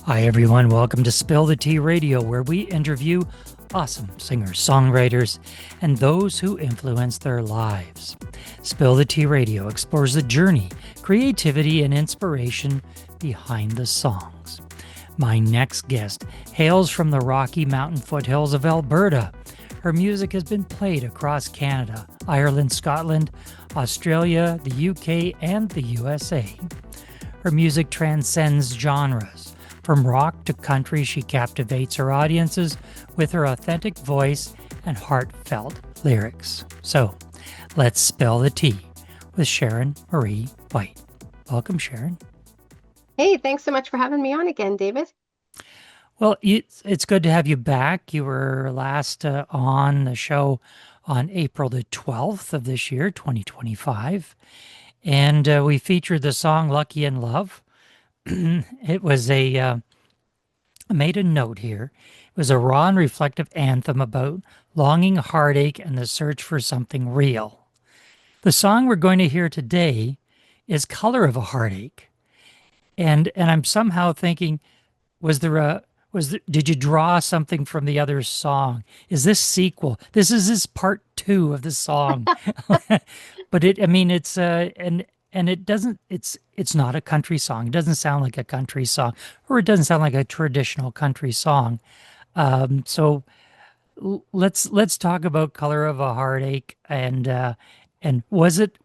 Hi, everyone. Welcome to Spill the Tea Radio, where we interview awesome singers, songwriters, and those who influence their lives. Spill the Tea Radio explores the journey, creativity, and inspiration behind the songs. My next guest hails from the Rocky Mountain foothills of Alberta. Her music has been played across Canada, Ireland, Scotland, Australia, the UK, and the USA. Her music transcends genres. From rock to country, she captivates her audiences with her authentic voice and heartfelt lyrics. So, let's spill the tea with Sharon Marie White. Welcome, Sharon. Hey, thanks so much for having me on again, David. Well, it's good to have you back. You were last on the show on April the 12th of this year, 2025. And we featured the song Lucky in Love. It was I made a note here. It was a raw and reflective anthem about longing, heartache, and the search for something real. The song we're going to hear today is Color of a Heartache. And I'm somehow thinking, did you draw something from the other song? Is this sequel? This is part two of the song. But it doesn't, it's not a country song. It doesn't sound like a country song, or it doesn't sound like a traditional country song. So let's talk about Color of a Heartache, and was it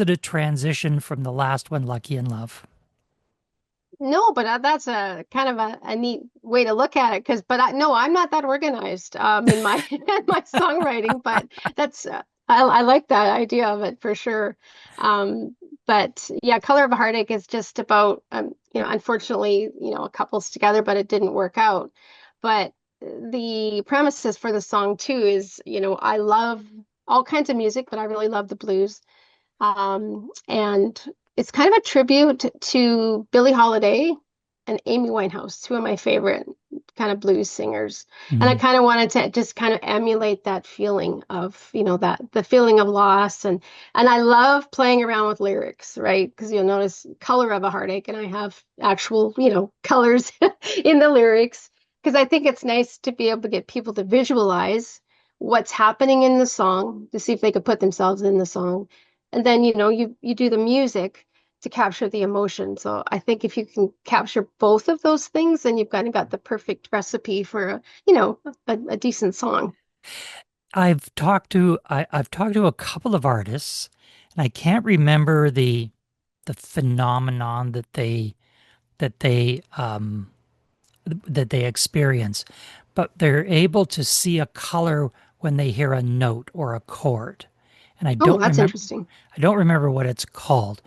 a transition from the last one, Lucky in Love? No, but that's a kind of a neat way to look at it no, I'm not that organized in my in my songwriting, but that's I like that idea of it for sure. But yeah, Color of a Heartache is just about unfortunately, a couple's together, but it didn't work out. But the premises for the song too is, I love all kinds of music, but I really love the blues. And it's kind of a tribute to Billie Holiday and Amy Winehouse, two of my favorite kind of blues singers. And I Mhm. kind of wanted to just kind of emulate that feeling of, that the feeling of loss. And I love playing around with lyrics, right? Because you'll notice Color of a Heartache, and I have actual, colors in the lyrics. Because I think it's nice to be able to get people to visualize what's happening in the song to see if they could put themselves in the song. And then, you do the music to capture the emotion. So I think if you can capture both of those things, then you've kind of got the perfect recipe for a decent song. I've talked to a couple of artists, and I can't remember the phenomenon that they um that they experience, but they're able to see a color when they hear a note or a chord. And Oh, that's interesting. I don't remember what it's called,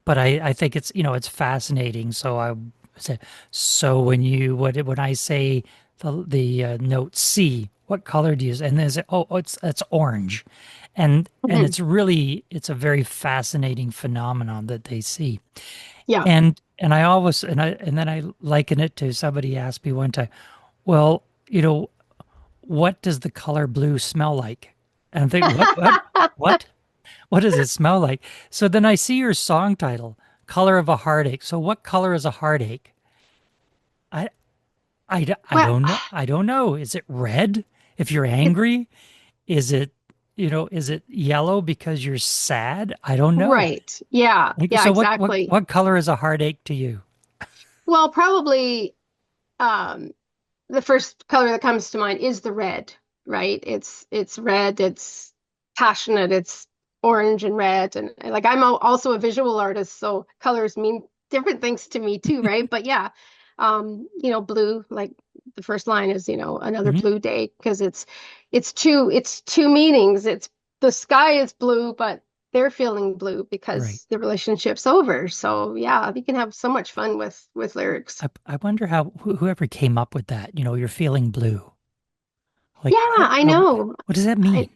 but I think it's fascinating. So I said, so when I say the note C, what color do you use? And then say, oh, it's orange, and Mhm. it's a very fascinating phenomenon that they see. Yeah. And I always and then I liken it to somebody asked me one time, well, what does the color blue smell like? And I'm thinking, what? What does it smell like? So then I see your song title, Color of a Heartache. So what color is a heartache? I, I Well, don't know. I don't know. Is it red if you're it, angry? Is it, is it yellow because you're sad? I don't know. right. Yeah. Like, Yeah, so exactly. what color is a heartache to you? Well, probably um the first color that comes to mind is the red, right? It's red, it's passionate, it's orange and red, and like also a visual artist, so colors mean different things to me too, right? But yeah, blue, like the first line is, another Mhm. blue day, because it's two meanings. It's the sky is blue, but they're feeling blue Right. because the relationship's over. So yeah, you can have so much fun with lyrics. I wonder how whoever came up with that, you're feeling blue. Yeah, Like, I know. what does that I, mean?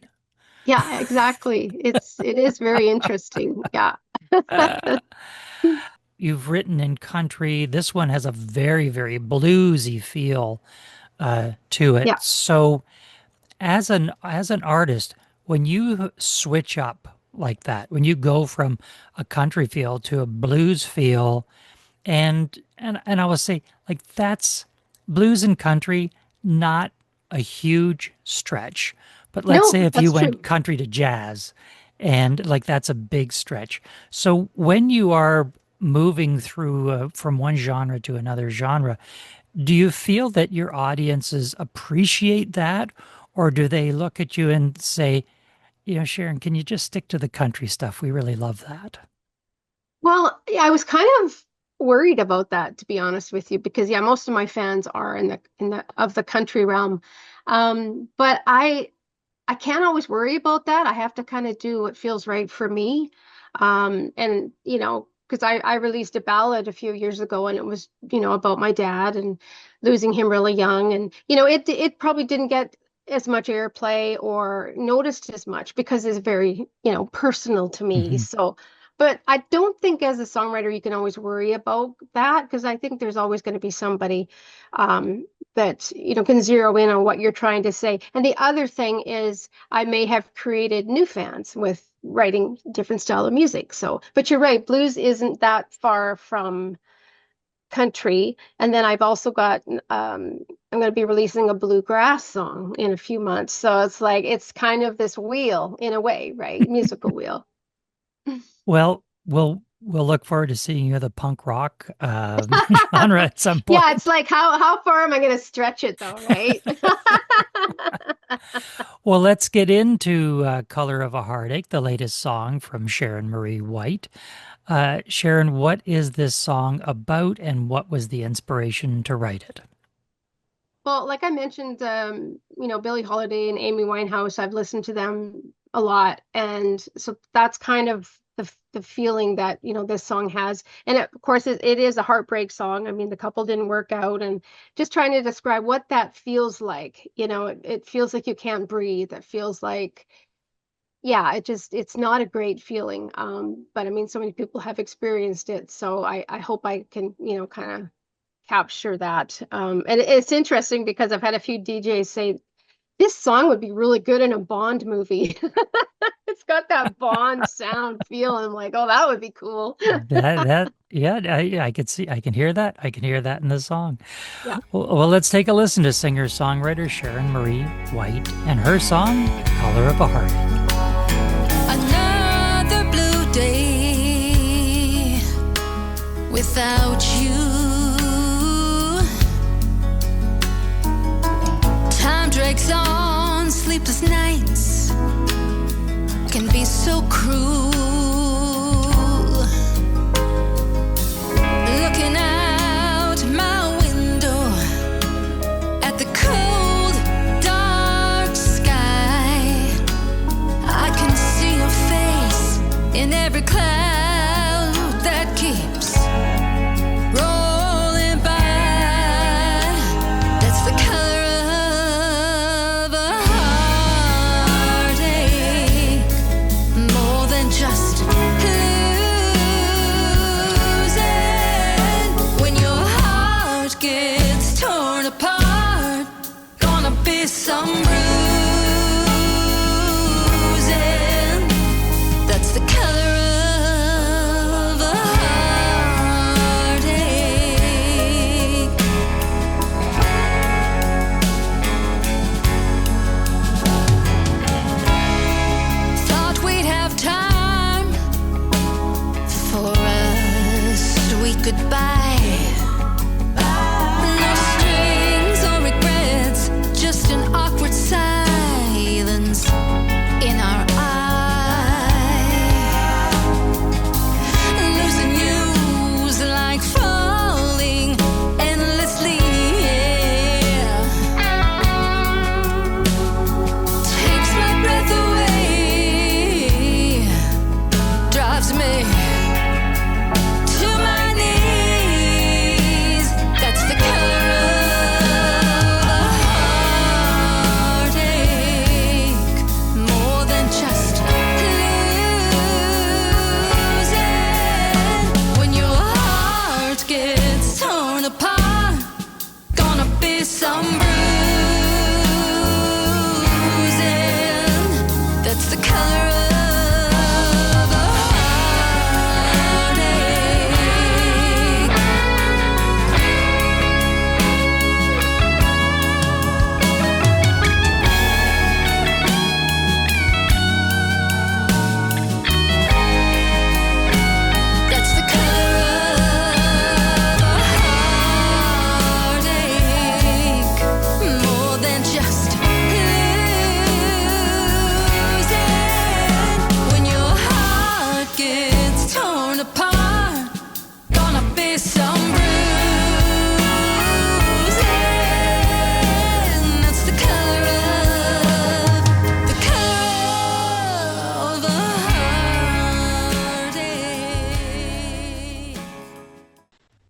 Yeah, exactly. It is very interesting. Yeah. You've written in country. This one has a very, very bluesy feel to it. Yeah. So, as an artist, when you switch up like that, when you go from a country feel to a blues feel, And I will say, like, that's blues and country, not a huge stretch. But let's No, say if you that's went true. country to jazz, and like that's a big stretch. So when you are moving through from one genre to another genre, do you feel that your audiences appreciate that, or do they look at you and say, Sharon, can you just stick to the country stuff? We really love that. Well, yeah, I was kind of worried about that, to be honest with you, because yeah, most of my fans are in the of the country realm. But I can't always worry about that. I have to kind of do what feels right for me. And because I released a ballad a few years ago and it was, about my dad and losing him really young. And, it probably didn't get as much airplay or noticed as much because it's very, personal to me. Hmm. So, but I don't think as a songwriter you can always worry about that because I think there's always going to be somebody um, that can zero in on what you're trying to say. And the other thing is I may have created new fans with writing different style of music. So, but you're right, blues isn't that far from country. And then I've also got I'm going to be releasing a bluegrass song in a few months. So it's like it's kind of this wheel in a way, right? Musical wheel. Well, we'll look forward to seeing you the punk rock genre at some Yeah, it's point. like how far am I going to stretch it though, right? Well, let's get into "Color of a Heartache," the latest song from Sharon Marie White. Sharon, what is this song about, and what was the inspiration to write it? Well, like I mentioned, Billie Holiday and Amy Winehouse, I've listened to them a lot. And so that's kind of the feeling that, this song has. And of course, it is a heartbreak song. I mean, the couple didn't work out and just trying to describe what that feels like. It feels like you can't breathe. It feels like, yeah, it's not a great feeling. But I mean, so many people have experienced it. So I hope I can, kind of capture that. And it's interesting because I've had a few DJs say this song would be really good in a Bond movie. It's got that Bond sound feel. And I'm like, oh, that would be cool. Yeah, I could see, I can hear that. I can hear that in the song. Yeah. Well, let's take a listen to singer-songwriter Sharon Marie White and her song, "Color of a Heartache." Another blue day without you. Time drags on, sleepless nights can be so cruel. Looking out my window at the cold, dark sky, I can see your face in every cloud that keeps rolling by. That's the color of a heartache, more than just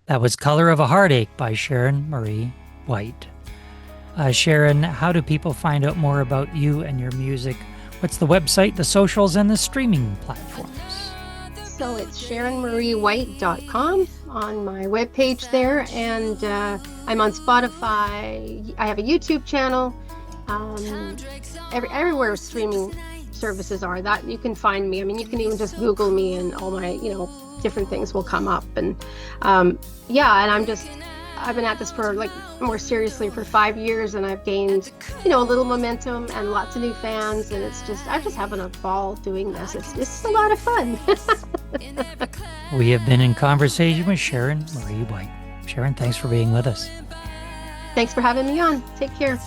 That was Color of a Heartache by Sharon Marie White. Sharon, how do people find out more about you and your music? What's the website, the socials, and the streaming platforms? So it's SharonMarieWhite.com on my webpage there, and I'm on Spotify. I have a YouTube channel. Everywhere streaming services are, that you can find me. I mean, you can even just Google me, and all my different things will come up. And yeah, and I've been at this for like more seriously for 5 years, and I've gained a little momentum and lots of new fans, and I'm just having a ball doing this. It's a lot of fun. We have been in conversation with Sharon Marie White. Sharon, thanks for being with us. Thanks for having me on. Take care.